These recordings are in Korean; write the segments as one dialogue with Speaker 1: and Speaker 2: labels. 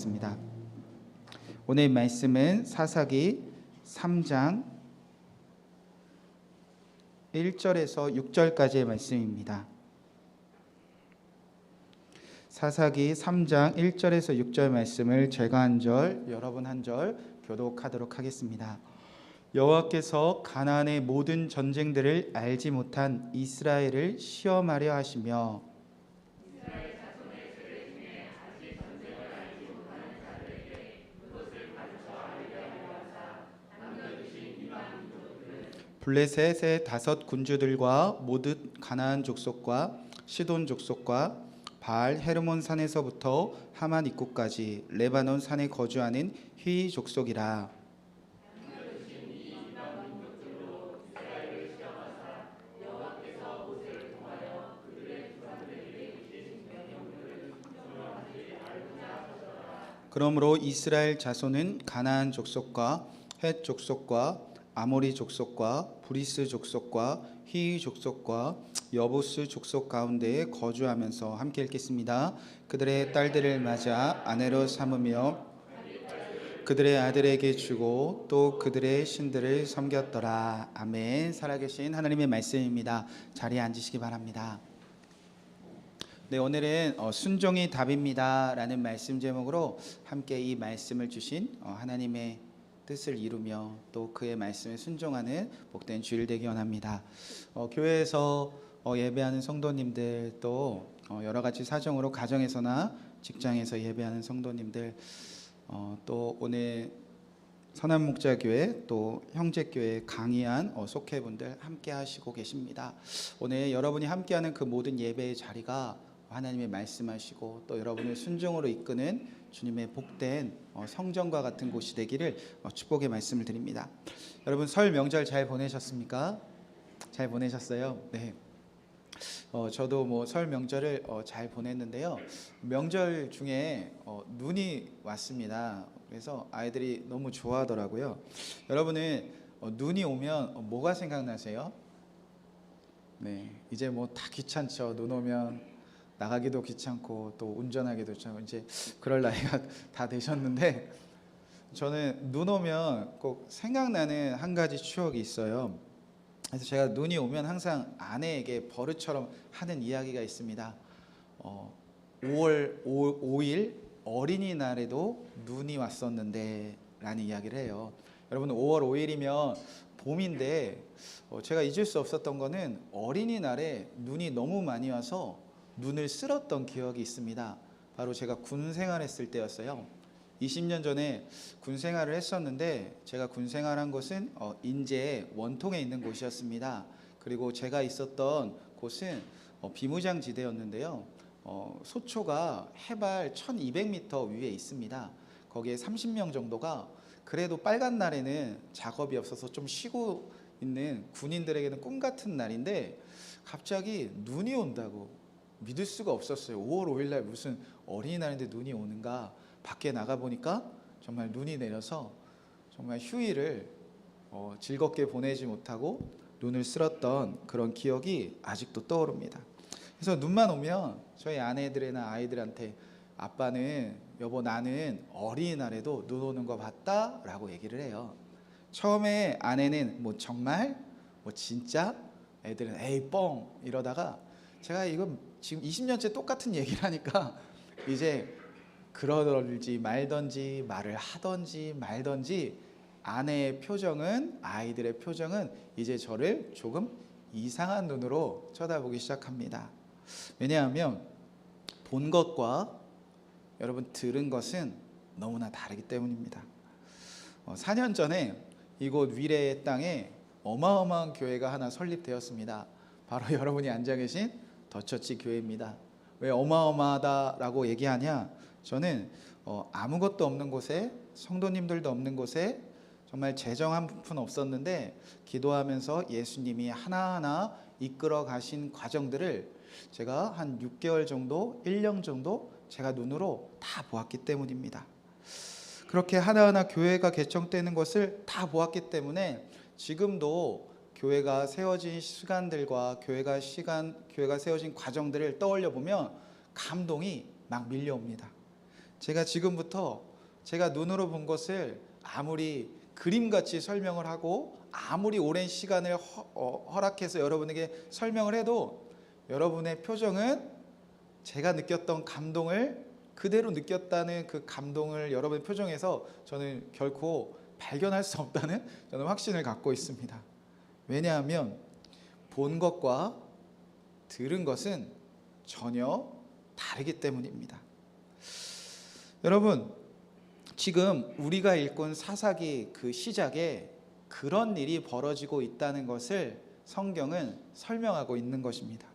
Speaker 1: 있습니다. 오늘 말씀은 사사기 3장 1절에서 6절까지의 말씀입니다. 사사기 3장 1절에서 6절 말씀을 제가 한 절, 여러분 한 절 교독하도록 하겠습니다. 여호와께서 가나안의 모든 전쟁들을 알지 못한 이스라엘을 시험하려 하시며 블레셋의 5 군주들과 모든 가나안 족속과 시돈 족속과 바알 헤르몬 산에서부터 하만 입구까지 레바논 산에 거주하는 휘 족속이라. 그러므로 이스라엘 자손은 가나안 족속과 헷 족속과 아모리 족속과 브리스 족속과 히 족속과 여부스 족속 가운데에 거주하면서 함께 읽겠습니다. 그들의 딸들을 맞아 아내로 삼으며 그들의 아들에게 주고 또 그들의 신들을 섬겼더라. 아멘. 살아계신 하나님의 말씀입니다. 자리에 앉으시기 바랍니다. 네, 오늘은 순종이 답입니다 라는 말씀 제목으로 함께 이 말씀을 주신 하나님의 뜻을 이루며 또 그의 말씀에 순종하는 복된 주일 되기 원합니다. 교회에서 예배하는 성도님들, 또 여러 가지 사정으로 가정에서나 직장에서 예배하는 성도님들, 또 오늘 선한목자교회 또 형제교회 강의한 속회분들 함께 하시고 계십니다. 오늘 여러분이 함께하는 그 모든 예배의 자리가 하나님의 말씀하시고 또 여러분을 순종으로 이끄는 주님의 복된 성전과 같은 곳이 되기를 축복의 말씀을 드립니다. 여러분 설 명절 잘 보내셨습니까? 잘 보내셨어요? 네. 저도 설 명절을 잘 보냈는데요. 명절 중에 눈이 왔습니다. 그래서 아이들이 너무 좋아하더라고요. 여러분은 눈이 오면 뭐가 생각나세요? 네, 이제 다 귀찮죠. 눈 오면 나가기도 귀찮고 또 운전하기도 귀찮고 이제 그럴 나이가 다 되셨는데, 저는 눈 오면 꼭 생각나는 한 가지 추억이 있어요. 그래서 제가 눈이 오면 항상 아내에게 버릇처럼 하는 이야기가 있습니다. 5월 5일 어린이날에도 눈이 왔었는데 라는 이야기를 해요. 여러분 5월 5일이면 봄인데 제가 잊을 수 없었던 거는 어린이날에 눈이 너무 많이 와서 눈을 쓸었던 기억이 있습니다. 바로 제가 군 생활했을 때였어요. 20년 전에 군 생활을 했었는데, 제가 군 생활한 곳은 인제 원통에 있는 곳이었습니다. 그리고 제가 있었던 곳은 비무장지대였는데요. 소초가 해발 1200m 위에 있습니다. 거기에 30명 정도가 그래도 빨간 날에는 작업이 없어서 좀 쉬고 있는 군인들에게는 꿈 같은 날인데 갑자기 눈이 온다고 믿을 수가 없었어요. 5월 5일 날 무슨 어린이날인데 눈이 오는가. 밖에 나가 보니까 정말 눈이 내려서 정말 휴일을 즐겁게 보내지 못하고 눈을 쓸었던 그런 기억이 아직도 떠오릅니다. 그래서 눈만 오면 저희 아내들이나 아이들한테 아빠는 여보 나는 어린이날에도 눈 오는 거 봤다 라고 얘기를 해요. 처음에 아내는 정말 진짜, 애들은 에이 뻥 이러다가 제가 이거 지금 20년째 똑같은 얘기를 하니까 이제 그러든지 말든지 말을 하든지 말든지 아내의 표정은, 아이들의 표정은 이제 저를 조금 이상한 눈으로 쳐다보기 시작합니다. 왜냐하면 본 것과 여러분 들은 것은 너무나 다르기 때문입니다. 4년 전에 이곳 위례의 땅에 어마어마한 교회가 하나 설립되었습니다. 바로 여러분이 앉아 계신 더처치 교회입니다. 왜 어마어마하다라고 얘기하냐? 저는 아무것도 없는 곳에, 성도님들도 없는 곳에 정말 재정 한 푼 없었는데 기도하면서 예수님이 하나하나 이끌어 가신 과정들을 제가 한 6개월 정도, 1년 정도 제가 눈으로 다 보았기 때문입니다. 그렇게 하나하나 교회가 개척되는 것을 다 보았기 때문에 지금도 교회가 세워진 시간들과 교회가 세워진 과정들을 떠올려 보면 감동이 막 밀려옵니다. 제가 지금부터 제가 눈으로 본 것을 아무리 그림같이 설명을 하고 아무리 오랜 시간을 허락해서 여러분에게 설명을 해도 여러분의 표정은 제가 느꼈던 감동을 그대로 느꼈다는 그 감동을 여러분의 표정에서 저는 결코 발견할 수 없다는 저는 확신을 갖고 있습니다. 왜냐하면 본 것과 들은 것은 전혀 다르기 때문입니다. 여러분, 지금 우리가 읽은 사사기 그 시작에 그런 일이 벌어지고 있다는 것을 성경은 설명하고 있는 것입니다.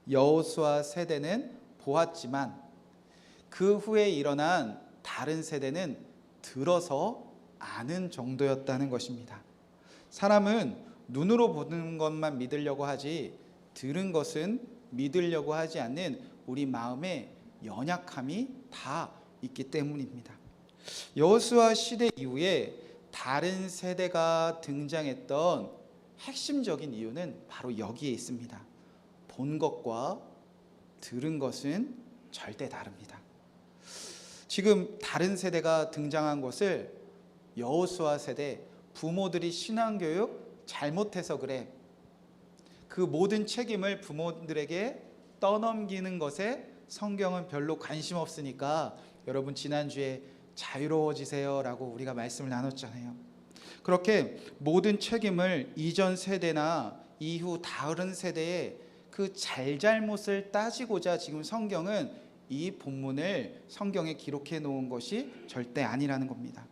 Speaker 1: 여호수아 세대는 보았지만 그 후에 일어난 다른 세대는 들어서 아는 정도였다는 것입니다. 사람은 눈으로 보는 것만 믿으려고 하지 들은 것은 믿으려고 하지 않는 우리 마음의 연약함이 다 있기 때문입니다. 여호수아 시대 이후에 다른 세대가 등장했던 핵심적인 이유는 바로 여기에 있습니다. 본 것과 들은 것은 절대 다릅니다. 지금 다른 세대가 등장한 것을 여호수아 세대 부모들이 신앙교육 잘못해서 그래, 그 모든 책임을 부모들에게 떠넘기는 것에 성경은 별로 관심 없으니까 여러분 지난주에 자유로워지세요 라고 우리가 말씀을 나눴잖아요. 그렇게 모든 책임을 이전 세대나 이후 다른 세대의 그 잘잘못을 따지고자 지금 성경은 이 본문을 성경에 기록해 놓은 것이 절대 아니라는 겁니다.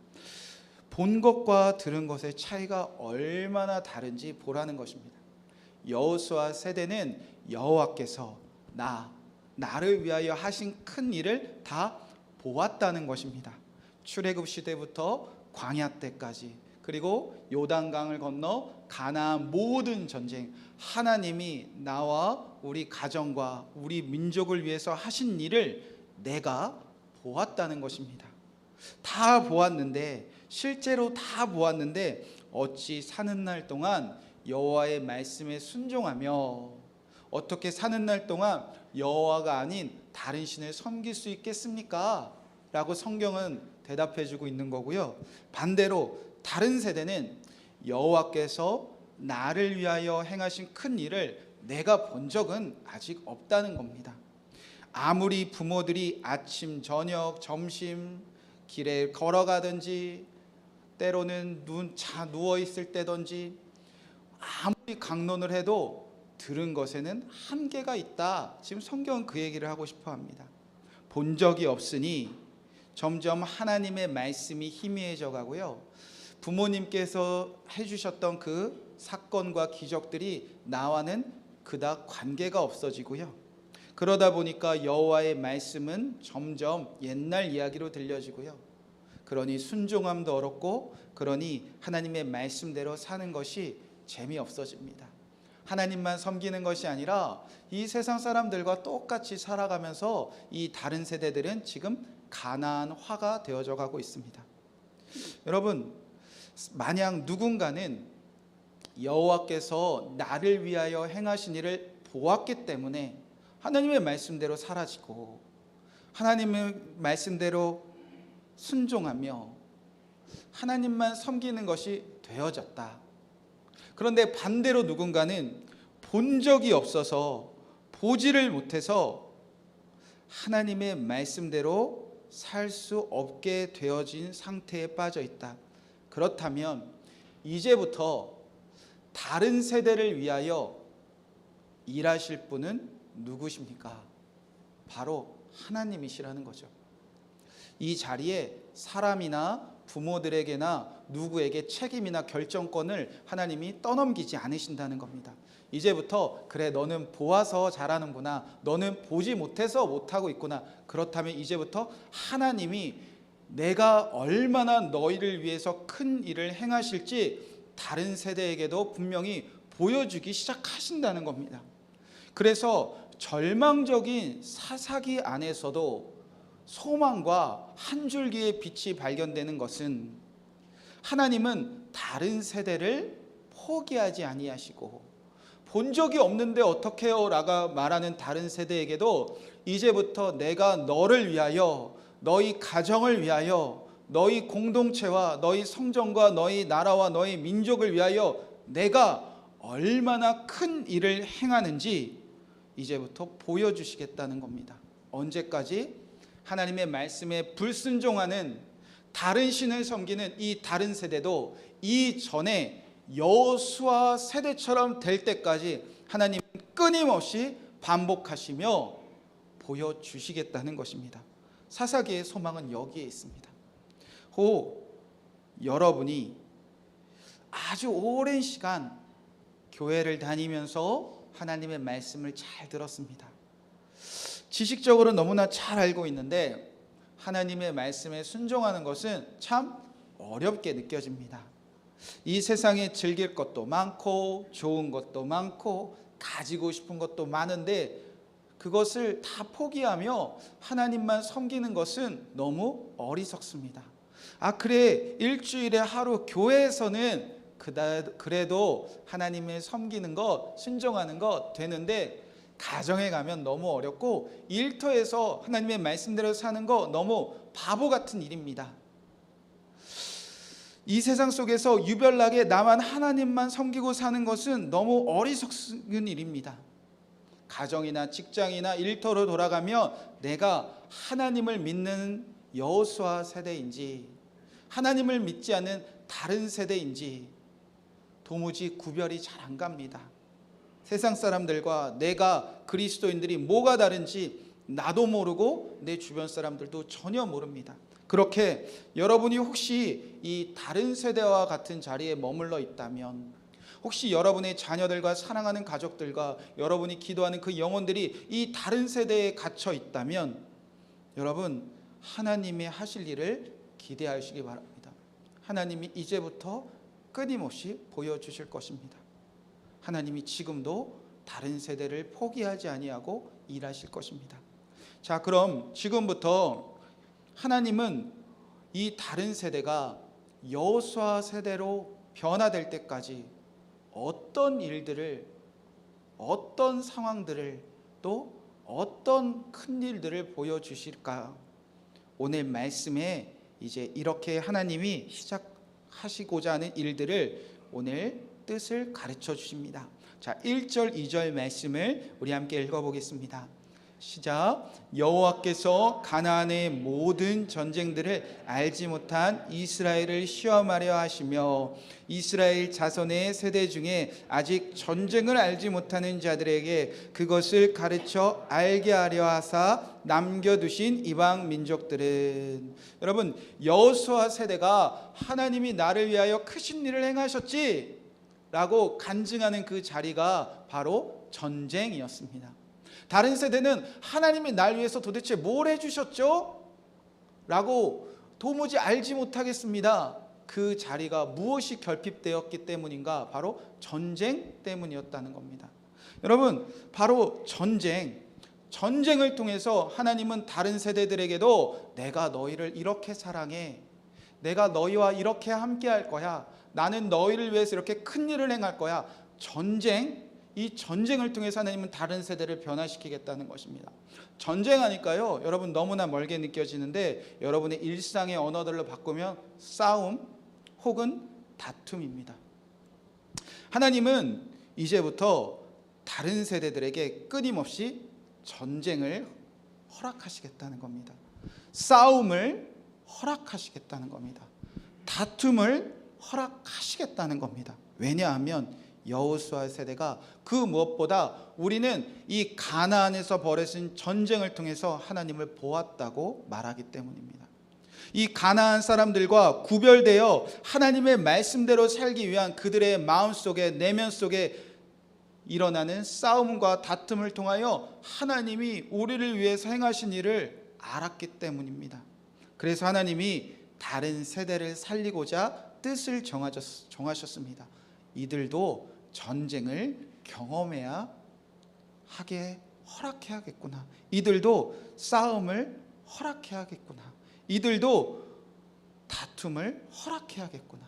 Speaker 1: 본 것과 들은 것의 차이가 얼마나 다른지 보라는 것입니다. 여호수아 세대는 여호와께서 나를 위하여 하신 큰 일을 다 보았다는 것입니다. 출애굽 시대부터 광야 때까지, 그리고 요단강을 건너 가나안 모든 전쟁, 하나님이 나와 우리 가정과 우리 민족을 위해서 하신 일을 내가 보았다는 것입니다. 다 보았는데, 실제로 다 보았는데 어찌 사는 날 동안 여호와의 말씀에 순종하며 어떻게 사는 날 동안 여호와가 아닌 다른 신을 섬길 수 있겠습니까? 라고 성경은 대답해 주고 있는 거고요. 반대로 다른 세대는 여호와께서 나를 위하여 행하신 큰 일을 내가 본 적은 아직 없다는 겁니다. 아무리 부모들이 아침, 저녁, 점심 길에 걸어가든지 때로는 누워 있을 때든지 아무리 강론을 해도 들은 것에는 한계가 있다. 지금 성경은 그 얘기를 하고 싶어 합니다. 본 적이 없으니 점점 하나님의 말씀이 희미해져 가고요. 부모님께서 해주셨던 그 사건과 기적들이 나와는 그닥 관계가 없어지고요. 그러다 보니까 여호와의 말씀은 점점 옛날 이야기로 들려지고요. 그러니 순종함도 어렵고, 그러니 하나님의 말씀대로 사는 것이 재미없어집니다. 하나님만 섬기는 것이 아니라 이 세상 사람들과 똑같이 살아가면서 이 다른 세대들은 지금 가나안화가 되어져 가고 있습니다. 여러분, 만약 누군가는 여호와께서 나를 위하여 행하신 일을 보았기 때문에 하나님의 말씀대로 사라지고 하나님의 말씀대로 순종하며 하나님만 섬기는 것이 되어졌다. 그런데 반대로 누군가는 본 적이 없어서 보지를 못해서 하나님의 말씀대로 살 수 없게 되어진 상태에 빠져 있다. 그렇다면 이제부터 다른 세대를 위하여 일하실 분은 누구십니까? 바로 하나님이시라는 거죠. 이 자리에 사람이나 부모들에게나 누구에게 책임이나 결정권을 하나님이 떠넘기지 않으신다는 겁니다. 이제부터 그래, 너는 보아서 잘하는구나, 너는 보지 못해서 못하고 있구나. 그렇다면 이제부터 하나님이 내가 얼마나 너희를 위해서 큰 일을 행하실지 다른 세대에게도 분명히 보여주기 시작하신다는 겁니다. 그래서 절망적인 사사기 안에서도 소망과 한 줄기의 빛이 발견되는 것은 하나님은 다른 세대를 포기하지 아니하시고, 본 적이 없는데 어떡해요? 라고 말하는 다른 세대에게도 이제부터 내가 너를 위하여 너희 가정을 위하여, 너희 공동체와 너희 성전과 너희 나라와 너희 민족을 위하여 내가 얼마나 큰 일을 행하는지 이제부터 보여주시겠다는 겁니다. 언제까지? 하나님의 말씀에 불순종하는 다른 신을 섬기는 이 다른 세대도 이전에 여호수아 세대처럼 될 때까지 하나님은 끊임없이 반복하시며 보여주시겠다는 것입니다. 사사기의 소망은 여기에 있습니다. 여러분이 아주 오랜 시간 교회를 다니면서 하나님의 말씀을 잘 들었습니다. 지식적으로 너무나 잘 알고 있는데 하나님의 말씀에 순종하는 것은 참 어렵게 느껴집니다. 이 세상에 즐길 것도 많고 좋은 것도 많고 가지고 싶은 것도 많은데 그것을 다 포기하며 하나님만 섬기는 것은 너무 어리석습니다. 그래, 일주일에 하루 교회에서는 그래도 하나님을 섬기는 것, 순종하는 것 되는데 가정에 가면 너무 어렵고 일터에서 하나님의 말씀대로 사는 거 너무 바보 같은 일입니다. 이 세상 속에서 유별나게 나만 하나님만 섬기고 사는 것은 너무 어리석은 일입니다. 가정이나 직장이나 일터로 돌아가며 내가 하나님을 믿는 여호수아 세대인지 하나님을 믿지 않는 다른 세대인지 도무지 구별이 잘 안 갑니다. 세상 사람들과 내가 그리스도인들이 뭐가 다른지 나도 모르고 내 주변 사람들도 전혀 모릅니다. 그렇게 여러분이 혹시 이 다른 세대와 같은 자리에 머물러 있다면, 혹시 여러분의 자녀들과 사랑하는 가족들과 여러분이 기도하는 그 영혼들이 이 다른 세대에 갇혀 있다면 여러분 하나님의 하실 일을 기대하시기 바랍니다. 하나님이 이제부터 끊임없이 보여주실 것입니다. 하나님이 지금도 다른 세대를 포기하지 아니하고 일하실 것입니다. 자, 그럼 지금부터 하나님은 이 다른 세대가 여호수아 세대로 변화될 때까지 어떤 일들을, 어떤 상황들을, 또 어떤 큰 일들을 보여주실까? 오늘 말씀에 이제 이렇게 하나님이 시작하시고자 하는 일들을 오늘 뜻을 가르쳐 주십니다. 자, 1절 2절 말씀을 우리 함께 읽어보겠습니다. 시작. 여호와께서 가나안의 모든 전쟁들을 알지 못한 이스라엘을 시험하려 하시며 이스라엘 자손의 세대 중에 아직 전쟁을 알지 못하는 자들에게 그것을 가르쳐 알게 하려 하사 남겨두신 이방 민족들은, 여러분 여호수아 세대가 하나님이 나를 위하여 크신 일을 행하셨지 라고 간증하는 그 자리가 바로 전쟁이었습니다. 다른 세대는 하나님이 날 위해서 도대체 뭘 해주셨죠? 라고 도무지 알지 못하겠습니다. 그 자리가 무엇이 결핍되었기 때문인가? 바로 전쟁 때문이었다는 겁니다. 여러분, 바로 전쟁을 통해서 하나님은 다른 세대들에게도 내가 너희를 이렇게 사랑해, 내가 너희와 이렇게 함께 할 거야, 나는 너희를 위해서 이렇게 큰 일을 행할 거야. 이 전쟁을 통해서 하나님은 다른 세대를 변화시키겠다는 것입니다. 전쟁하니까요, 여러분 너무나 멀게 느껴지는데 여러분의 일상의 언어들로 바꾸면 싸움 혹은 다툼입니다. 하나님은 이제부터 다른 세대들에게 끊임없이 전쟁을 허락하시겠다는 겁니다. 싸움을 허락하시겠다는 겁니다. 다툼을 허락하시겠다는 겁니다. 왜냐하면 여호수아 세대가 그 무엇보다 우리는 이 가나안에서 벌어진 전쟁을 통해서 하나님을 보았다고 말하기 때문입니다. 이 가나안 사람들과 구별되어 하나님의 말씀대로 살기 위한 그들의 마음속에, 내면 속에 일어나는 싸움과 다툼을 통하여 하나님이 우리를 위해서 행하신 일을 알았기 때문입니다. 그래서 하나님이 다른 세대를 살리고자 뜻을 정하셨습니다. 이들도 전쟁을 경험해야 하게 허락해야겠구나. 이들도 싸움을 허락해야겠구나. 이들도 다툼을 허락해야겠구나.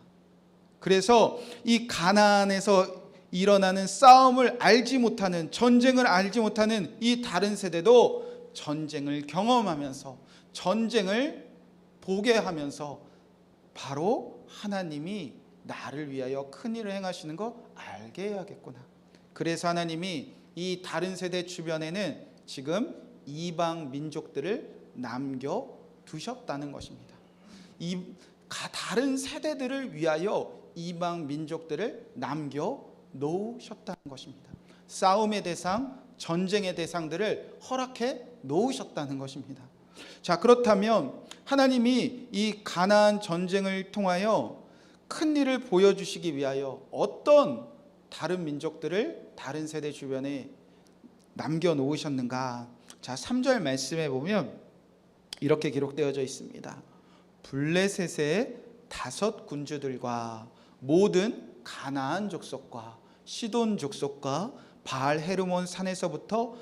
Speaker 1: 그래서 이 가나안에서 일어나는 싸움을 알지 못하는, 전쟁을 알지 못하는 이 다른 세대도 전쟁을 경험하면서 전쟁을 보게 하면서 바로 하나님이 나를 위하여 큰 일을 행하시는 거 알게 해야겠구나. 그래서 하나님이 이 다른 세대 주변에는 지금 이방 민족들을 남겨두셨다는 것입니다. 다른 세대들을 위하여 이방 민족들을 남겨놓으셨다는 것입니다. 싸움의 대상, 전쟁의 대상들을 허락해 놓으셨다는 것입니다. 자, 그렇다면 하나님이 이 가나안 전쟁을 통하여 큰 일을 보여주시기 위하여 어떤 다른 민족들을 다른 세대 주변에 남겨놓으셨는가? 자, 3절 말씀에 보면 이렇게 기록되어져 있습니다. 블레셋의 5 군주들과 모든 가나안 족속과 시돈 족속과 바알 헤르몬 산에서부터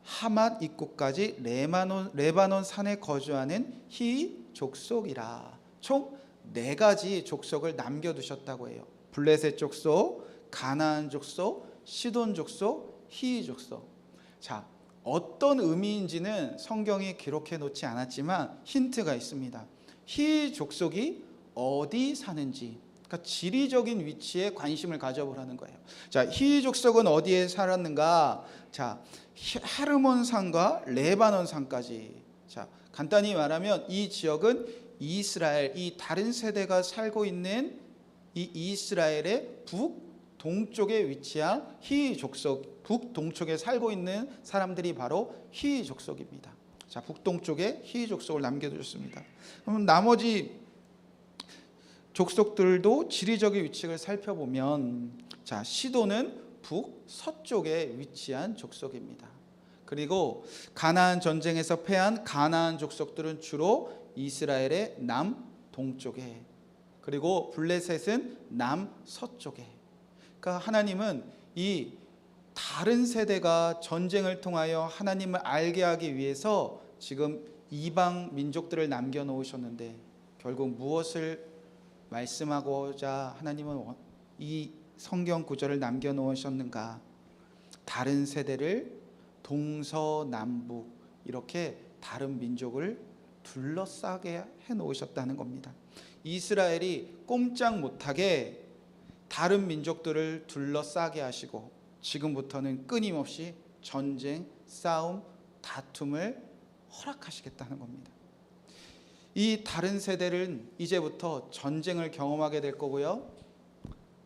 Speaker 1: 하맛 입구까지 레바논 산에 거주하는 히 족속이라. 총 4가지 족속을 남겨두셨다고 해요. 블레셋 족속, 가나안 족속, 시돈 족속, 히 족속. 자, 어떤 의미인지는 성경이 기록해 놓지 않았지만 힌트가 있습니다. 히 족속이 어디 사는지, 그러니까 지리적인 위치에 관심을 가져보라는 거예요. 자, 히 족속은 어디에 살았는가? 자, 헤르몬 산과 레바논 산까지. 자, 간단히 말하면 이 지역은 이스라엘, 이 다른 세대가 살고 있는 이 이스라엘의 북동쪽에 위치한 히 족속, 북동쪽에 살고 있는 사람들이 바로 히 족속입니다. 자, 북동쪽에 히 족속을 남겨두셨습니다. 그럼 나머지 족속들도 지리적인 위치를 살펴보면, 자, 시돈은 북서쪽에 위치한 족속입니다. 그리고 가나안 전쟁에서 패한 가나안 족속들은 주로 이스라엘의 남동쪽에, 그리고 블레셋은 남서쪽에. 그러니까 하나님은 이 다른 세대가 전쟁을 통하여 하나님을 알게 하기 위해서 지금 이방 민족들을 남겨놓으셨는데, 결국 무엇을 말씀하고자 하나님은 이 성경 구절을 남겨놓으셨는가? 다른 세대를 동서남북 이렇게 다른 민족을 둘러싸게 해놓으셨다는 겁니다. 이스라엘이 꼼짝 못하게 다른 민족들을 둘러싸게 하시고 지금부터는 끊임없이 전쟁, 싸움, 다툼을 허락하시겠다는 겁니다. 이 다른 세대는 이제부터 전쟁을 경험하게 될 거고요,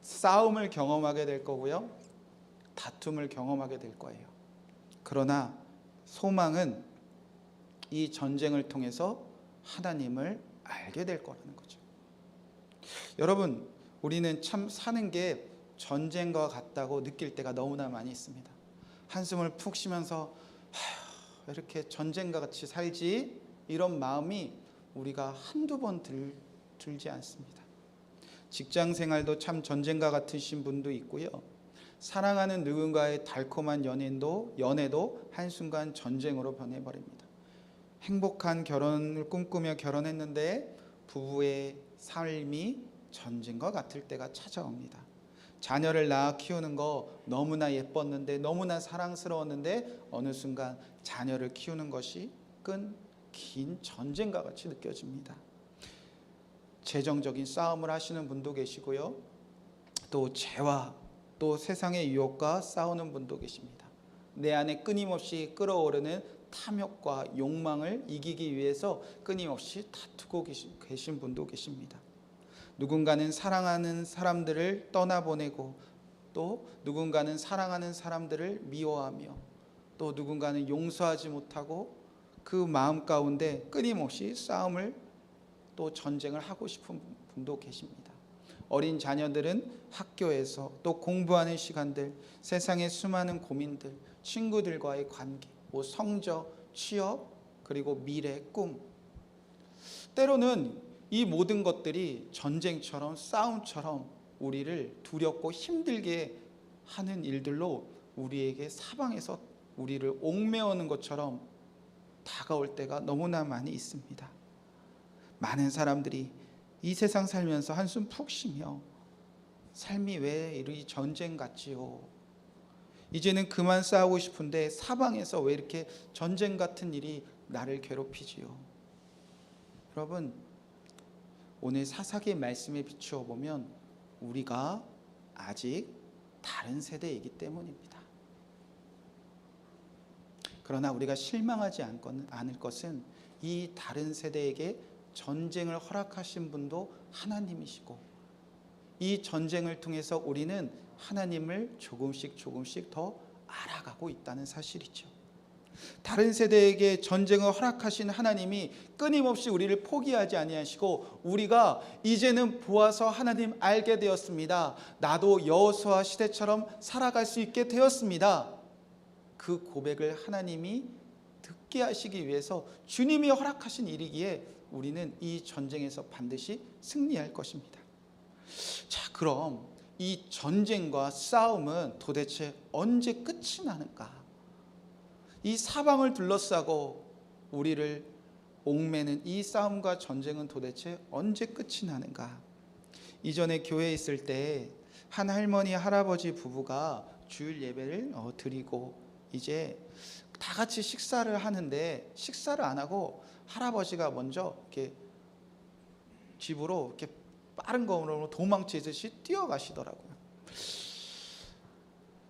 Speaker 1: 싸움을 경험하게 될 거고요, 다툼을 경험하게 될 거예요. 그러나 소망은 이 전쟁을 통해서 하나님을 알게 될 거라는 거죠. 여러분, 우리는 참 사는 게 전쟁과 같다고 느낄 때가 너무나 많이 있습니다. 한숨을 푹 쉬면서 왜 이렇게 전쟁과 같이 살지? 이런 마음이 우리가 한두 번 들지 않습니다. 직장 생활도 참 전쟁과 같으신 분도 있고요, 사랑하는 누군가의 달콤한 연애도 한순간 전쟁으로 변해버립니다. 행복한 결혼을 꿈꾸며 결혼했는데 부부의 삶이 전쟁과 같을 때가 찾아옵니다. 자녀를 낳아 키우는 거 너무나 예뻤는데, 너무나 사랑스러웠는데 어느 순간 자녀를 키우는 것이 긴 전쟁과 같이 느껴집니다. 재정적인 싸움을 하시는 분도 계시고요, 또 죄와 또 세상의 유혹과 싸우는 분도 계십니다. 내 안에 끊임없이 끓어오르는 탐욕과 욕망을 이기기 위해서 끊임없이 다투고 계신 분도 계십니다. 누군가는 사랑하는 사람들을 떠나보내고, 또 누군가는 사랑하는 사람들을 미워하며, 또 누군가는 용서하지 못하고 그 마음 가운데 끊임없이 싸움을 또 전쟁을 하고 싶은 분도 계십니다. 어린 자녀들은 학교에서 또 공부하는 시간들, 세상의 수많은 고민들, 친구들과의 관계, 성적, 취업, 그리고 미래, 꿈. 때로는 이 모든 것들이 전쟁처럼 싸움처럼 우리를 두렵고 힘들게 하는 일들로 우리에게 사방에서 우리를 옥매우는 것처럼 다가올 때가 너무나 많이 있습니다. 많은 사람들이 이 세상 살면서 한숨 푹 쉬며 삶이 왜 이리 전쟁 같지요? 이제는 그만 싸우고 싶은데 사방에서 왜 이렇게 전쟁 같은 일이 나를 괴롭히지요? 여러분, 오늘 사사기의 말씀에 비추어 보면 우리가 아직 다른 세대이기 때문입니다. 그러나 우리가 실망하지 않을 것은 이 다른 세대에게 전쟁을 허락하신 분도 하나님이시고, 이 전쟁을 통해서 우리는 하나님을 조금씩 더 알아가고 있다는 사실이죠. 다른 세대에게 전쟁을 허락하신 하나님이 끊임없이 우리를 포기하지 아니하시고, 우리가 이제는 보아서 하나님 알게 되었습니다. 나도 여호수아 시대처럼 살아갈 수 있게 되었습니다. 그 고백을 하나님이 듣게 하시기 위해서 주님이 허락하신 일이기에 우리는 이 전쟁에서 반드시 승리할 것입니다. 자, 그럼 이 전쟁과 싸움은 도대체 언제 끝이 나는가? 이 사방을 둘러싸고 우리를 옥매는 이 싸움과 전쟁은 도대체 언제 끝이 나는가? 이전에 교회에 있을 때 한 할머니 할아버지 부부가 주일 예배를 드리고 이제 다 같이 식사를 하는데, 식사를 안 하고 할아버지가 먼저 이렇게 집으로 이렇게 빠른 걸음으로 도망치듯이 뛰어가시더라고요.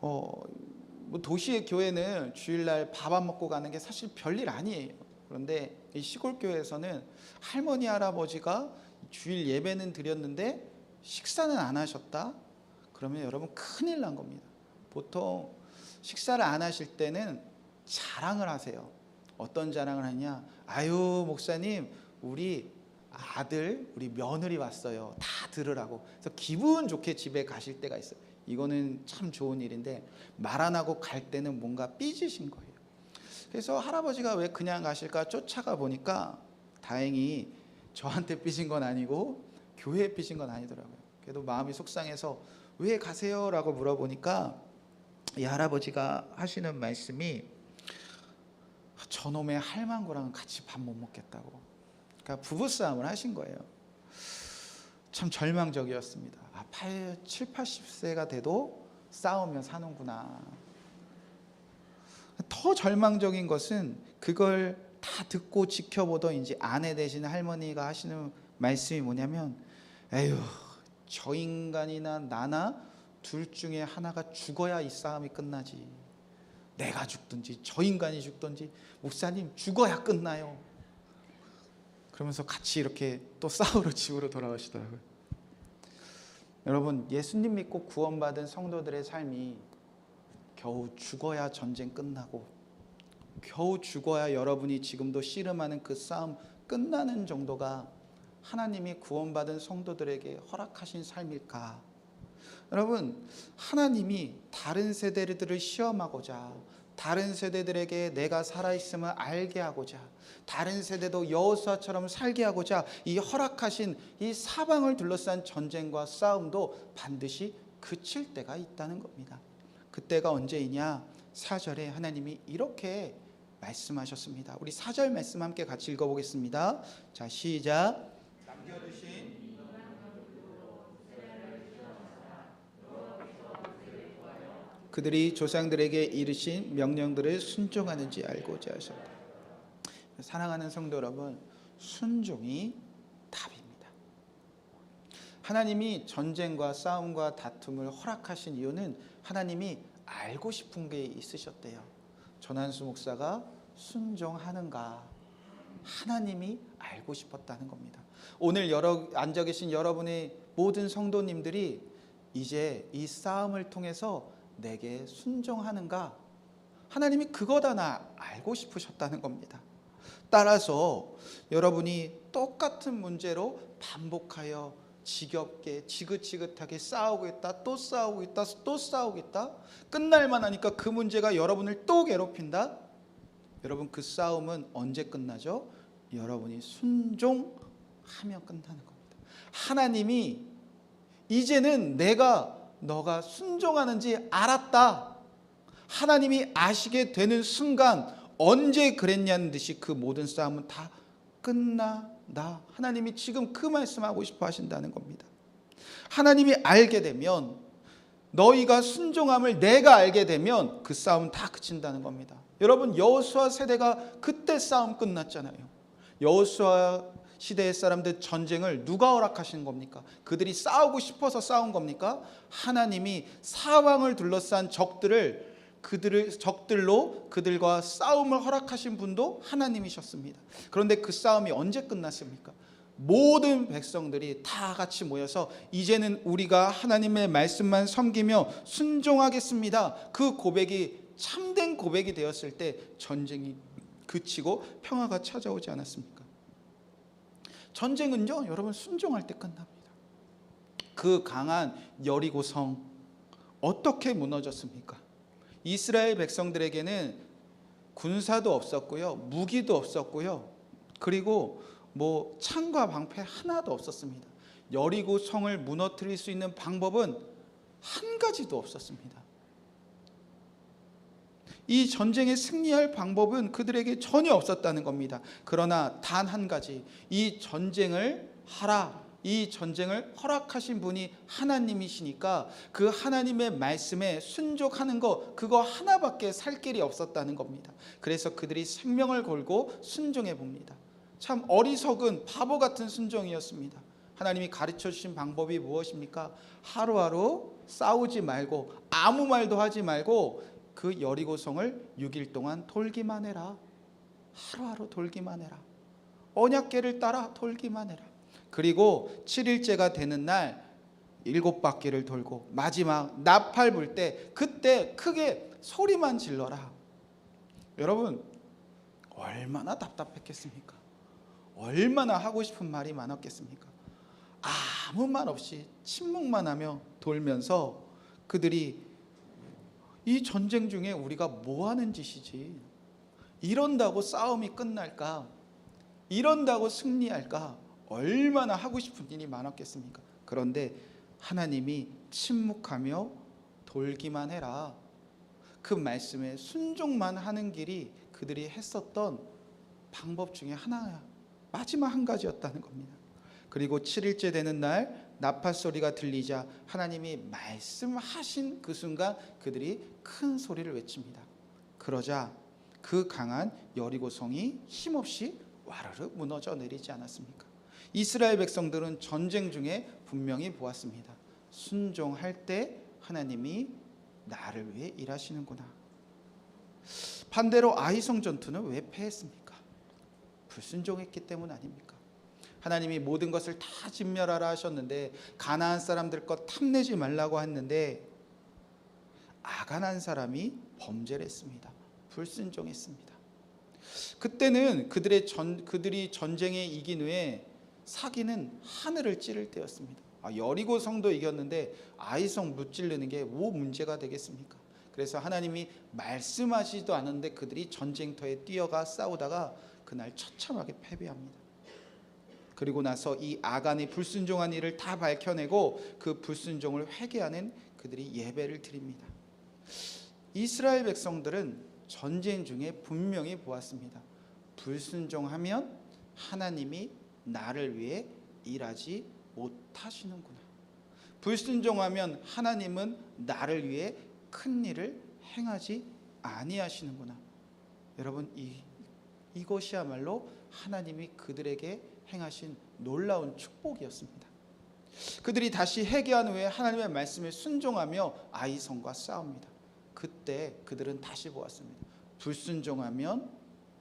Speaker 1: 뭐 도시의 교회는 주일날 밥 안 먹고 가는 게 사실 별일 아니에요. 그런데 이 시골 교회에서는 할머니 할아버지가 주일 예배는 드렸는데 식사는 안 하셨다? 그러면 여러분 큰일 난 겁니다. 보통 식사를 안 하실 때는 자랑을 하세요. 어떤 자랑을 하냐? 아유, 목사님, 우리 아들, 우리 며느리 왔어요. 다 들으라고. 그래서 기분 좋게 집에 가실 때가 있어요. 이거는 참 좋은 일인데, 말 안 하고 갈 때는 뭔가 삐지신 거예요. 그래서 할아버지가 왜 그냥 가실까 쫓아가 보니까 다행히 저한테 삐진 건 아니고 교회에 삐진 건 아니더라고요. 그래도 마음이 속상해서 왜 가세요? 라고 물어보니까 이 할아버지가 하시는 말씀이, 저놈의 할망구랑 같이 밥 못 먹겠다고. 그러니까 부부싸움을 하신 거예요. 참 절망적이었습니다. 7, 80세가 돼도 싸우며 사는구나. 더 절망적인 것은 그걸 다 듣고 지켜보던 이제 아내 되시는 할머니가 하시는 말씀이 뭐냐면, 에휴, 저 인간이나 나나 둘 중에 하나가 죽어야 이 싸움이 끝나지. 내가 죽든지 저 인간이 죽든지 목사님 죽어야 끝나요. 그러면서 같이 이렇게 또 싸우러 집으로 돌아가시더라고요. 여러분, 예수님 믿고 구원받은 성도들의 삶이 겨우 죽어야 전쟁 끝나고, 겨우 죽어야 여러분이 지금도 씨름하는 그 싸움 끝나는 정도가 하나님이 구원받은 성도들에게 허락하신 삶일까? 여러분, 하나님이 다른 세대들을 시험하고자, 다른 세대들에게 내가 살아있음을 알게 하고자, 다른 세대도 여호수아처럼 살게 하고자 이 허락하신 이 사방을 둘러싼 전쟁과 싸움도 반드시 그칠 때가 있다는 겁니다. 그때가 언제이냐? 4절에 하나님이 이렇게 말씀하셨습니다. 우리 4절 말씀 함께 같이 읽어보겠습니다. 자, 시작. 남겨두신 그들이 조상들에게 이르신 명령들을 순종하는지 알고자 하셨다. 사랑하는 성도 여러분, 순종이 답입니다. 하나님이 전쟁과 싸움과 다툼을 허락하신 이유는 하나님이 알고 싶은 게 있으셨대요. 전한수 목사가 순종하는가, 하나님이 알고 싶었다는 겁니다. 오늘 앉아 계신 여러분의 모든 성도님들이 이제 이 싸움을 통해서 내게 순종하는가, 하나님이 그거다 나 알고 싶으셨다는 겁니다. 따라서 여러분이 똑같은 문제로 반복하여 지겹게 지긋지긋하게 싸우고 있다, 또 싸우고 있다, 또 싸우고 있다, 끝날만 하니까 그 문제가 여러분을 또 괴롭힌다. 여러분, 그 싸움은 언제 끝나죠? 여러분이 순종하면 끝나는 겁니다. 하나님이 이제는 너가 순종하는지 알았다, 하나님이 아시게 되는 순간, 언제 그랬냐는 듯이 그 모든 싸움은 다 끝나다. 하나님이 지금 그 말씀하고 싶어 하신다는 겁니다. 하나님이 알게 되면, 너희가 순종함을 내가 알게 되면 그 싸움은 다 그친다는 겁니다. 여러분, 여호수아 세대가 그때 싸움 끝났잖아요. 여호수아 시대의 사람들 전쟁을 누가 허락하신 겁니까? 그들이 싸우고 싶어서 싸운 겁니까? 하나님이 사방을 둘러싼 적들로 그들과 싸움을 허락하신 분도 하나님이셨습니다. 그런데 그 싸움이 언제 끝났습니까? 모든 백성들이 다 같이 모여서 이제는 우리가 하나님의 말씀만 섬기며 순종하겠습니다. 그 고백이 참된 고백이 되었을 때 전쟁이 그치고 평화가 찾아오지 않았습니까? 전쟁은요, 여러분, 순종할 때 끝납니다. 그 강한 여리고성 어떻게 무너졌습니까? 이스라엘 백성들에게는 군사도 없었고요, 무기도 없었고요, 그리고 창과 방패 하나도 없었습니다. 여리고 성을 무너뜨릴 수 있는 방법은 한 가지도 없었습니다. 이 전쟁에 승리할 방법은 그들에게 전혀 없었다는 겁니다. 그러나 단 한 가지, 이 전쟁을 하라, 이 전쟁을 허락하신 분이 하나님이시니까 그 하나님의 말씀에 순종하는 것, 그거 하나밖에 살 길이 없었다는 겁니다. 그래서 그들이 생명을 걸고 순종해 봅니다. 참 어리석은 바보 같은 순종이었습니다. 하나님이 가르쳐 주신 방법이 무엇입니까? 하루하루 싸우지 말고 아무 말도 하지 말고 그 여리고성을 6일 동안 돌기만 해라. 하루하루 돌기만 해라. 언약궤를 따라 돌기만 해라. 그리고 7일째가 되는 날 7바퀴를 돌고 마지막 나팔 불 때 그때 크게 소리만 질러라. 여러분, 얼마나 답답했겠습니까? 얼마나 하고 싶은 말이 많았겠습니까? 아무 말 없이 침묵만 하며 돌면서 그들이 이 전쟁 중에 우리가 뭐 하는 짓이지? 이런다고 싸움이 끝날까? 이런다고 승리할까? 얼마나 하고 싶은 일이 많았겠습니까? 그런데 하나님이 침묵하며 돌기만 해라. 그 말씀에 순종만 하는 길이 그들이 했었던 방법 중에 하나야. 마지막 한 가지였다는 겁니다. 그리고 7일째 되는 날 나팔 소리가 들리자 하나님이 말씀하신 그 순간 그들이 큰 소리를 외칩니다. 그러자 그 강한 여리고성이 힘없이 와르르 무너져 내리지 않았습니까? 이스라엘 백성들은 전쟁 중에 분명히 보았습니다. 순종할 때 하나님이 나를 위해 일하시는구나. 반대로 아이성 전투는 왜 패했습니까? 불순종했기 때문 아닙니까? 하나님이 모든 것을 다 진멸하라 하셨는데 가나안 사람들 것 탐내지 말라고 했는데 아간한 사람이 범죄를 했습니다. 불순종했습니다. 그때는 그들이 전쟁에 이긴 후에 사기는 하늘을 찌를 때였습니다. 여리고 성도 이겼는데 아이성 무찌르는 게 뭐 문제가 되겠습니까? 그래서 하나님이 말씀하시지도 않았는데 그들이 전쟁터에 뛰어가 싸우다가 그날 처참하게 패배합니다. 그리고 나서 이 아간의 불순종한 일을 다 밝혀내고 그 불순종을 회개하는 그들이 예배를 드립니다. 이스라엘 백성들은 전쟁 중에 분명히 보았습니다. 불순종하면 하나님이 나를 위해 일하지 못하시는구나. 불순종하면 하나님은 나를 위해 큰 일을 행하지 아니하시는구나. 여러분, 이것이야말로 하나님이 그들에게 행하신 놀라운 축복이었습니다. 그들이 다시 회개한 후에 하나님의 말씀에 순종하며 아이성과 싸웁니다. 그때 그들은 다시 보았습니다. 불순종하면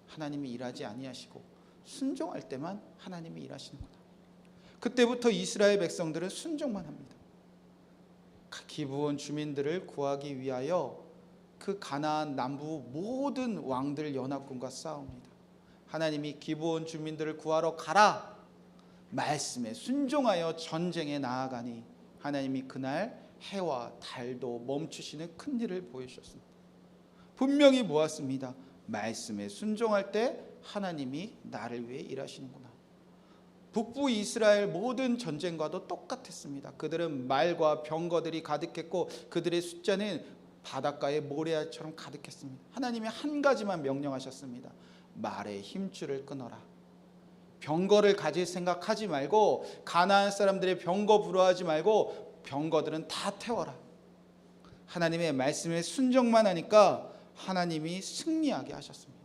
Speaker 1: 하나님이 일하지 아니하시고 순종할 때만 하나님이 일하시는구나. 그때부터 이스라엘 백성들은 순종만 합니다. 기브온 주민들을 구하기 위하여 그 가나안 남부 모든 왕들 연합군과 싸웁니다. 하나님이 기브온 주민들을 구하러 가라 말씀에 순종하여 전쟁에 나아가니 하나님이 그날 해와 달도 멈추시는 큰 일을 보여주셨습니다. 분명히 보았습니다. 말씀에 순종할 때 하나님이 나를 위해 일하시는구나. 북부 이스라엘 모든 전쟁과도 똑같았습니다. 그들은 말과 병거들이 가득했고 그들의 숫자는 바닷가의 모래알처럼 가득했습니다. 하나님이 한 가지만 명령하셨습니다. 말의 힘줄을 끊어라. 병거를 가질 생각하지 말고 가나안 사람들의 병거 부러워하지 말고 병거들은 다 태워라. 하나님의 말씀에 순종만 하니까 하나님이 승리하게 하셨습니다.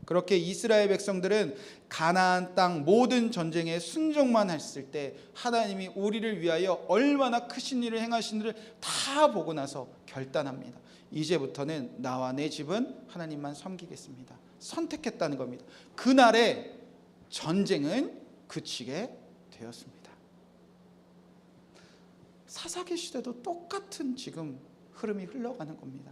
Speaker 1: 그렇게 이스라엘 백성들은 가나안 땅 모든 전쟁에 순종만 했을 때 하나님이 우리를 위하여 얼마나 크신 일을 행하신 일을 다 보고 나서 결단합니다. 이제부터는 나와 내 집은 하나님만 섬기겠습니다. 선택했다는 겁니다. 그날에 전쟁은 그치게 되었습니다. 사사기 시대도 똑같은 지금 흐름이 흘러가는 겁니다.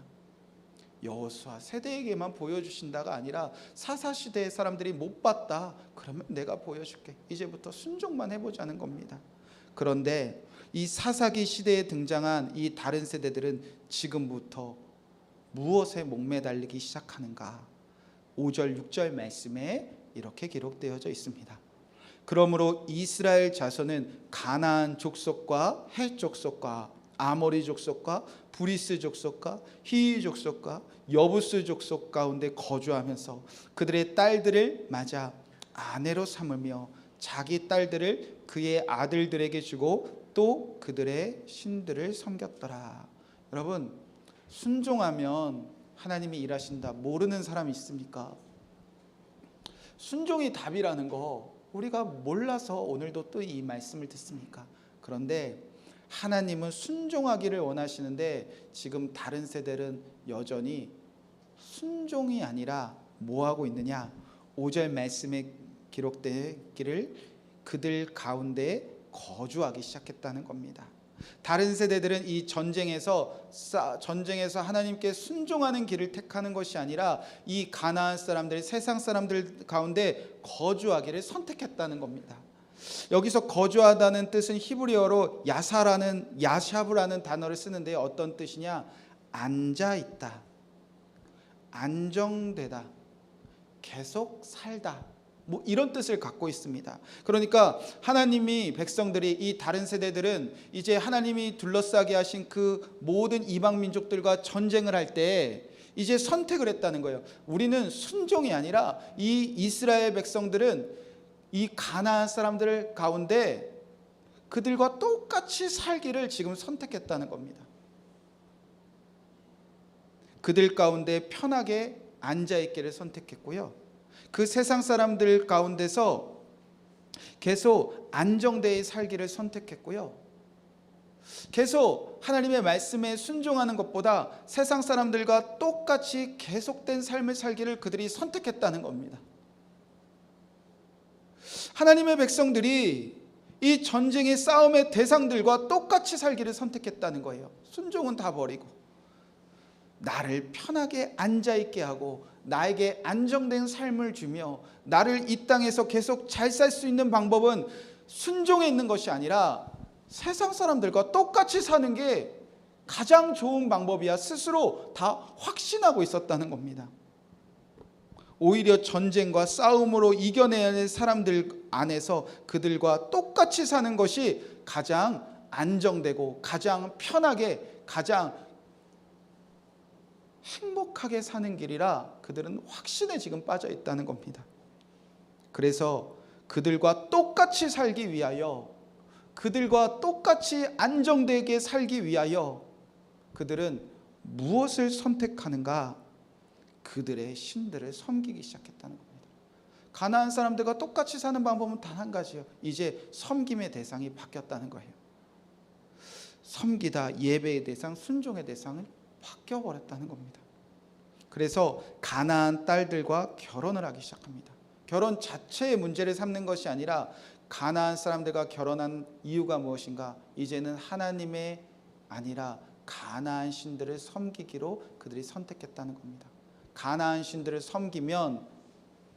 Speaker 1: 여호수아 세대에게만 보여주신다가 아니라 사사시대의 사람들이 못 봤다, 그러면 내가 보여줄게, 이제부터 순종만 해보자는 겁니다. 그런데 이 사사기 시대에 등장한 이 다른 세대들은 지금부터 무엇에 목매달리기 시작하는가? 5절 6절 말씀에 이렇게 기록되어져 있습니다. 그러므로 이스라엘 자손은 가나안 족속과 헷 족속과 아모리 족속과 브리스 족속과 히위 족속과 여부스 족속 가운데 거주하면서 그들의 딸들을 맞아 아내로 삼으며 자기 딸들을 그의 아들들에게 주고 또 그들의 신들을 섬겼더라. 여러분, 순종하면 하나님이 일하신다 모르는 사람이 있습니까? 순종이 답이라는 거 우리가 몰라서 오늘도 또 이 말씀을 듣습니까? 그런데 하나님은 순종하기를 원하시는데 지금 다른 세대는 여전히 순종이 아니라 뭐하고 있느냐? 5절 말씀에 기록되기를 그들 가운데 거주하기 시작했다는 겁니다. 다른 세대들은 이 전쟁에서 하나님께 순종하는 길을 택하는 것이 아니라 이 가나안 사람들, 세상 사람들 가운데 거주하기를 선택했다는 겁니다. 여기서 거주하다는 뜻은 히브리어로 야샤브라는 단어를 쓰는데 어떤 뜻이냐? 앉아있다, 안정되다, 계속 살다, 뭐 이런 뜻을 갖고 있습니다. 그러니까 하나님이 백성들이, 이 다른 세대들은 이제 하나님이 둘러싸게 하신 그 모든 이방 민족들과 전쟁을 할 때 이제 선택을 했다는 거예요. 우리는 순종이 아니라 이 이스라엘 백성들은 이 가나안 사람들 가운데 그들과 똑같이 살기를 지금 선택했다는 겁니다. 그들 가운데 편하게 앉아있기를 선택했고요, 그 세상 사람들 가운데서 계속 안정되어 살기를 선택했고요, 계속 하나님의 말씀에 순종하는 것보다 세상 사람들과 똑같이 계속된 삶을 살기를 그들이 선택했다는 겁니다. 하나님의 백성들이 이 전쟁의 싸움의 대상들과 똑같이 살기를 선택했다는 거예요. 순종은 다 버리고 나를 편하게 앉아있게 하고 나에게 안정된 삶을 주며 나를 이 땅에서 계속 잘 살 수 있는 방법은 순종에 있는 것이 아니라 세상 사람들과 똑같이 사는 게 가장 좋은 방법이야 스스로 다 확신하고 있었다는 겁니다. 오히려 전쟁과 싸움으로 이겨내야 할 사람들 안에서 그들과 똑같이 사는 것이 가장 안정되고 가장 편하게 가장 행복하게 사는 길이라 그들은 확신에 지금 빠져 있다는 겁니다. 그래서 그들과 똑같이 살기 위하여, 그들과 똑같이 안정되게 살기 위하여 그들은 무엇을 선택하는가? 그들의 신들을 섬기기 시작했다는 겁니다. 가나안 사람들과 똑같이 사는 방법은 단 한 가지요. 이제 섬김의 대상이 바뀌었다는 거예요. 섬기다, 예배의 대상, 순종의 대상을 바뀌어버렸다는 겁니다. 그래서 가나안 딸들과 결혼을 하기 시작합니다. 결혼 자체의 문제를 삼는 것이 아니라 가나안 사람들과 결혼한 이유가 무엇인가? 이제는 하나님의 아니라 가나안 신들을 섬기기로 그들이 선택했다는 겁니다. 가나안 신들을 섬기면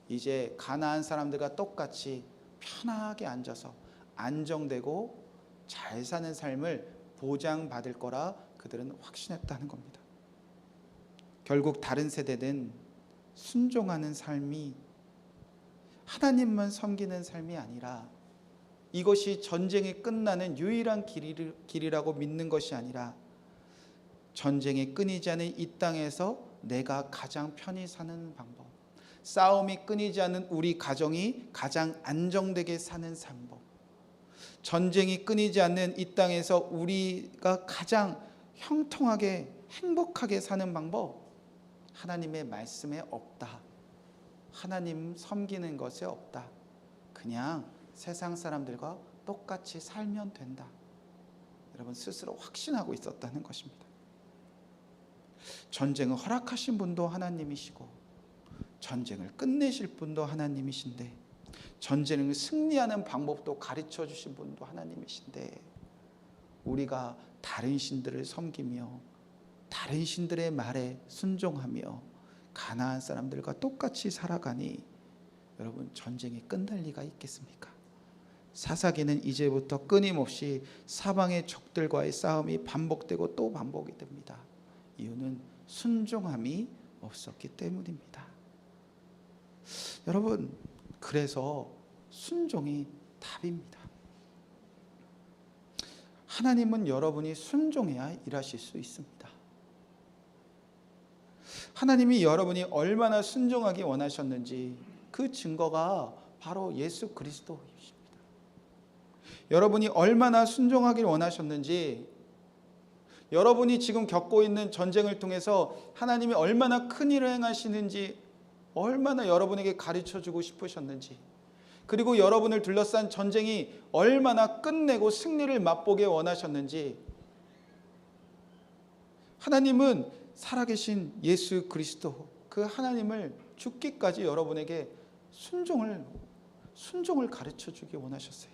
Speaker 1: 이제 가나안 사람들과 똑같이 편하게 앉아서 안정되고 잘 사는 삶을 보장받을 거라 그들은 확신했다는 겁니다. 결국 다른 세대는 순종하는 삶이, 하나님만 섬기는 삶이 아니라 이것이 전쟁이 끝나는 유일한 길이라고 믿는 것이 아니라 전쟁이 끊이지 않은 이 땅에서 내가 가장 편히 사는 방법, 싸움이 끊이지 않는 우리 가정이 가장 안정되게 사는 방법, 전쟁이 끊이지 않는 이 땅에서 우리가 가장 형통하게 행복하게 사는 방법, 하나님의 말씀에 없다. 하나님 섬기는 것에 없다. 그냥 세상 사람들과 똑같이 살면 된다. 여러분 스스로 확신하고 있었다는 것입니다. 전쟁을 허락하신 분도 하나님이시고 전쟁을 끝내실 분도 하나님이신데 전쟁을 승리하는 방법도 가르쳐 주신 분도 하나님이신데 우리가 다른 신들을 섬기며 다른 신들의 말에 순종하며 가나안 사람들과 똑같이 살아가니 여러분 전쟁이 끝날 리가 있겠습니까? 사사기는 이제부터 끊임없이 사방의 적들과의 싸움이 반복되고 또 반복이 됩니다. 이유는 순종함이 없었기 때문입니다. 여러분 그래서 순종이 답입니다. 하나님은 여러분이 순종해야 일하실 수 있습니다. 하나님이 여러분이 얼마나 순종하기 원하셨는지 그 증거가 바로 예수 그리스도이십니다. 여러분이 얼마나 순종하길 원하셨는지 여러분이 지금 겪고 있는 전쟁을 통해서 하나님이 얼마나 큰 일을 행하시는지 얼마나 여러분에게 가르쳐주고 싶으셨는지 그리고 여러분을 둘러싼 전쟁이 얼마나 끝내고 승리를 맛보게 원하셨는지 하나님은 살아계신 예수 그리스도 그 하나님을 죽기까지 여러분에게 순종을 가르쳐주기 원하셨어요.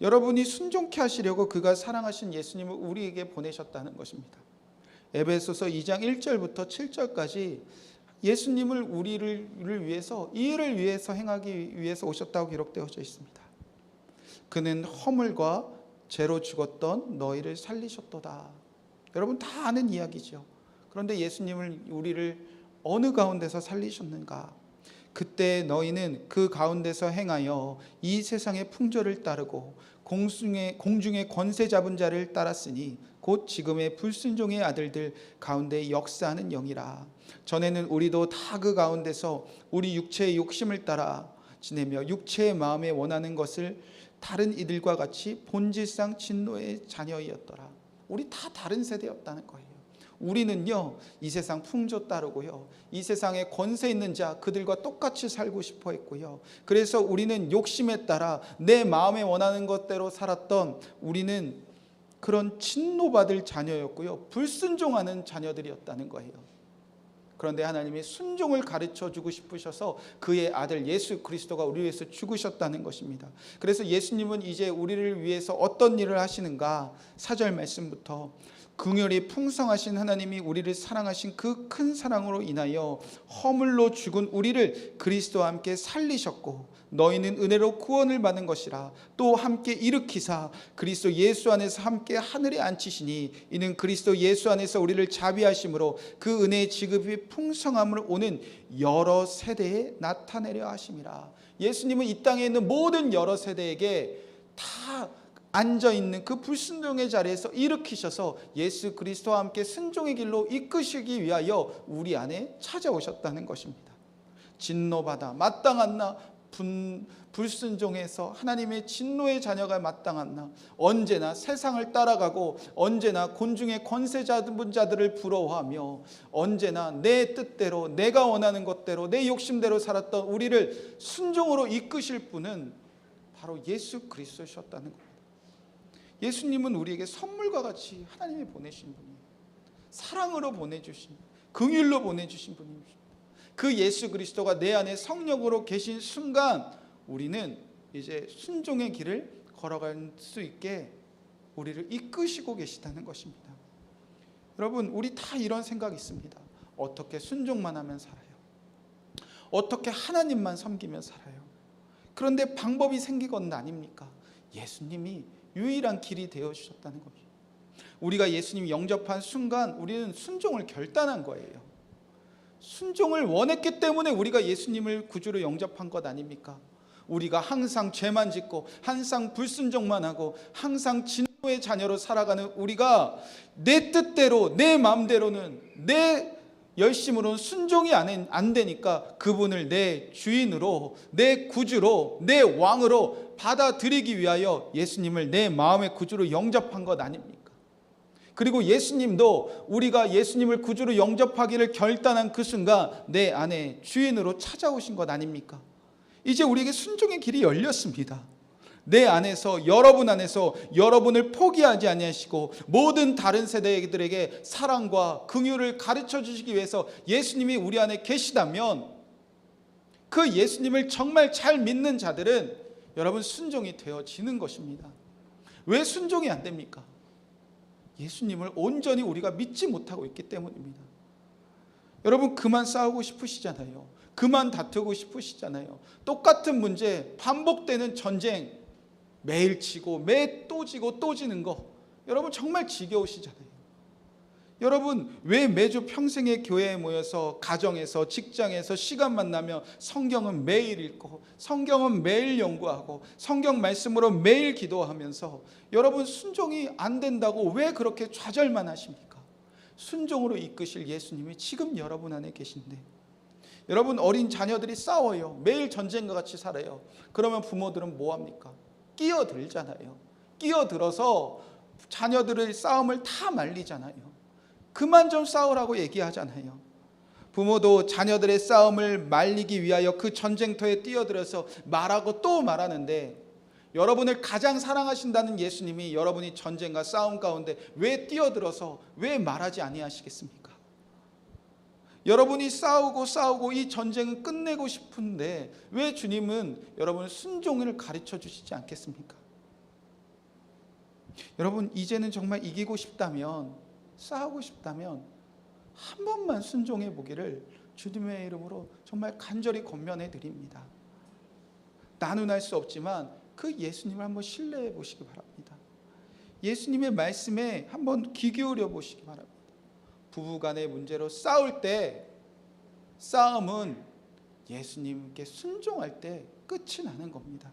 Speaker 1: 여러분이 순종케 하시려고 그가 사랑하신 예수님을 우리에게 보내셨다는 것입니다. 에베소서 2장 1절부터 7절까지 예수님을 우리를 위해서 이 일을 위해서 행하기 위해서 오셨다고 기록되어져 있습니다. 그는 허물과 죄로 죽었던 너희를 살리셨도다. 여러분 다 아는 이야기죠. 그런데 예수님을 우리를 어느 가운데서 살리셨는가? 그때 너희는 그 가운데서 행하여 이 세상의 풍조를 따르고 공중의 권세 잡은 자를 따랐으니 곧 지금의 불순종의 아들들 가운데 역사하는 영이라. 전에는 우리도 다 그 가운데서 우리 육체의 욕심을 따라 지내며 육체의 마음에 원하는 것을 다른 이들과 같이 본질상 진노의 자녀이었더라. 우리 다 다른 세대였다는 거예요. 우리는요 이 세상 풍조 따르고요 이 세상에 권세 있는 자 그들과 똑같이 살고 싶어 했고요 그래서 우리는 욕심에 따라 내 마음에 원하는 것대로 살았던 우리는 그런 진노받을 자녀였고요 불순종하는 자녀들이었다는 거예요. 그런데 하나님이 순종을 가르쳐주고 싶으셔서 그의 아들 예수 그리스도가 우리 위해서 죽으셨다는 것입니다. 그래서 예수님은 이제 우리를 위해서 어떤 일을 하시는가? 4절 말씀부터 긍휼이 풍성하신 하나님이 우리를 사랑하신 그 큰 사랑으로 인하여 허물로 죽은 우리를 그리스도와 함께 살리셨고 너희는 은혜로 구원을 받은 것이라. 또 함께 일으키사 그리스도 예수 안에서 함께 하늘에 앉히시니 이는 그리스도 예수 안에서 우리를 자비하심으로 그 은혜의 지급이 풍성함으로 오는 여러 세대에 나타내려 하심이라. 예수님은 이 땅에 있는 모든 여러 세대에게 다 앉아있는 그 불순종의 자리에서 일으키셔서 예수 그리스도와 함께 순종의 길로 이끄시기 위하여 우리 안에 찾아오셨다는 것입니다. 진노받아 마땅한 나 불순종해서 하나님의 진노의 자녀가 마땅한 나 언제나 세상을 따라가고 언제나 곤중의 권세 잡은 자들을 부러워하며 언제나 내 뜻대로 내가 원하는 것대로 내 욕심대로 살았던 우리를 순종으로 이끄실 분은 바로 예수 그리스도셨다는 겁니다. 예수님은 우리에게 선물과 같이 하나님이 보내신 분이에요. 사랑으로 보내주신, 긍휼로 보내주신 분입니다. 그 예수 그리스도가 내 안에 성령으로 계신 순간 우리는 이제 순종의 길을 걸어갈 수 있게 우리를 이끄시고 계시다는 것입니다. 여러분 우리 다 이런 생각이 있습니다. 어떻게 순종만 하면 살아요? 어떻게 하나님만 섬기면 살아요? 그런데 방법이 생기건 아닙니까? 예수님이 유일한 길이 되어주셨다는 겁니다. 우리가 예수님 영접한 순간 우리는 순종을 결단한 거예요. 순종을 원했기 때문에 우리가 예수님을 구주로 영접한 것 아닙니까? 우리가 항상 죄만 짓고 항상 불순종만 하고 항상 진노의 자녀로 살아가는 우리가 내 뜻대로 내 마음대로는 내 열심으로는 순종이 안 되니까 그분을 내 주인으로 내 구주로 내 왕으로 받아들이기 위하여 예수님을 내 마음의 구주로 영접한 것 아닙니까? 그리고 예수님도 우리가 예수님을 구주로 영접하기를 결단한 그 순간 내 안에 주인으로 찾아오신 것 아닙니까? 이제 우리에게 순종의 길이 열렸습니다. 내 안에서, 여러분 안에서 여러분을 포기하지 아니하시고 모든 다른 세대들에게 사랑과 긍휼을 가르쳐 주시기 위해서 예수님이 우리 안에 계시다면 그 예수님을 정말 잘 믿는 자들은 여러분 순종이 되어지는 것입니다. 왜 순종이 안 됩니까? 예수님을 온전히 우리가 믿지 못하고 있기 때문입니다. 여러분 그만 싸우고 싶으시잖아요. 그만 다투고 싶으시잖아요. 똑같은 문제, 반복되는 전쟁, 매일 치고 매 또 지고 또 지는 거 여러분 정말 지겨우시잖아요. 여러분 왜 매주 평생의 교회에 모여서 가정에서 직장에서 시간만 나면 성경은 매일 읽고 성경은 매일 연구하고 성경 말씀으로 매일 기도하면서 여러분 순종이 안 된다고 왜 그렇게 좌절만 하십니까? 순종으로 이끄실 예수님이 지금 여러분 안에 계신데 여러분 어린 자녀들이 싸워요. 매일 전쟁과 같이 살아요. 그러면 부모들은 뭐합니까? 끼어들잖아요. 끼어들어서 자녀들의 싸움을 다 말리잖아요. 그만 좀 싸우라고 얘기하잖아요. 부모도 자녀들의 싸움을 말리기 위하여 그 전쟁터에 뛰어들어서 말하고 또 말하는데 여러분을 가장 사랑하신다는 예수님이 여러분이 전쟁과 싸움 가운데 왜 뛰어들어서 왜 말하지 아니하시겠습니까? 여러분이 싸우고 이 전쟁을 끝내고 싶은데 왜 주님은 여러분 순종을 가르쳐 주시지 않겠습니까? 여러분 이제는 정말 이기고 싶다면 싸우고 싶다면 한 번만 순종해 보기를 주님의 이름으로 정말 간절히 권면해 드립니다. 나눈할 수 없지만 그 예수님을 한번 신뢰해 보시기 바랍니다. 예수님의 말씀에 한번 귀 기울여 보시기 바랍니다. 부부간의 문제로 싸울 때 싸움은 예수님께 순종할 때 끝이 나는 겁니다.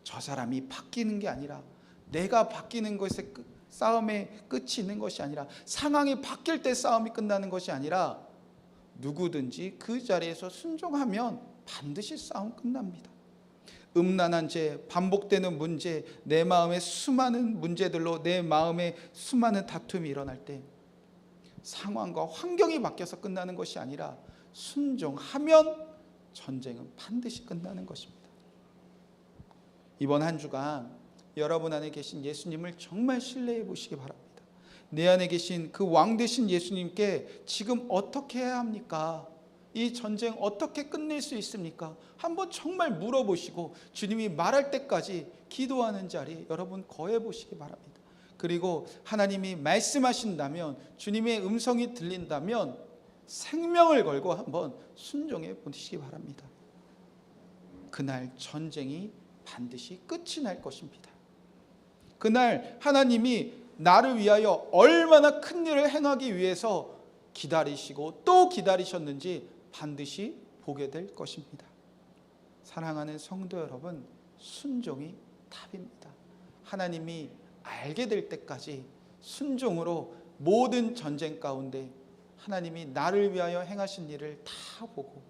Speaker 1: 저 사람이 바뀌는 게 아니라 내가 바뀌는 것에 싸움의 끝이 있는 것이 아니라 상황이 바뀔 때 싸움이 끝나는 것이 아니라 누구든지 그 자리에서 순종하면 반드시 싸움 끝납니다. 음란한 죄, 반복되는 문제, 내 마음의 수많은 문제들로 내 마음에 수많은 다툼이 일어날 때 상황과 환경이 바뀌어서 끝나는 것이 아니라 순종하면 전쟁은 반드시 끝나는 것입니다. 이번 한 주간 여러분 안에 계신 예수님을 정말 신뢰해 보시기 바랍니다. 내 안에 계신 그 왕 되신 예수님께 지금 어떻게 해야 합니까? 이 전쟁 어떻게 끝낼 수 있습니까? 한번 정말 물어보시고 주님이 말할 때까지 기도하는 자리 여러분 거해 보시기 바랍니다. 그리고 하나님이 말씀하신다면 주님의 음성이 들린다면 생명을 걸고 한번 순종해 보시기 바랍니다. 그날 전쟁이 반드시 끝이 날 것입니다. 그날 하나님이 나를 위하여 얼마나 큰 일을 행하기 위해서 기다리시고 또 기다리셨는지 반드시 보게 될 것입니다. 사랑하는 성도 여러분, 순종이 답입니다. 하나님이 알게 될 때까지 순종으로 모든 전쟁 가운데 하나님이 나를 위하여 행하신 일을 다 보고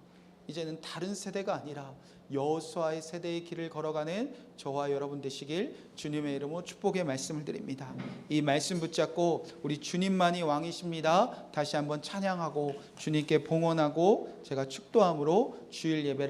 Speaker 1: 이제는 다른 세대가 아니라 여호수아의 세대의 길을 걸어가는 저와 여러분 되시길 주님의 이름으로 축복의 말씀을 드립니다. 이 말씀 붙잡고 우리 주님만이 왕이십니다. 다시 한번 찬양하고 주님께 봉헌하고 제가 축도함으로 주일 예배를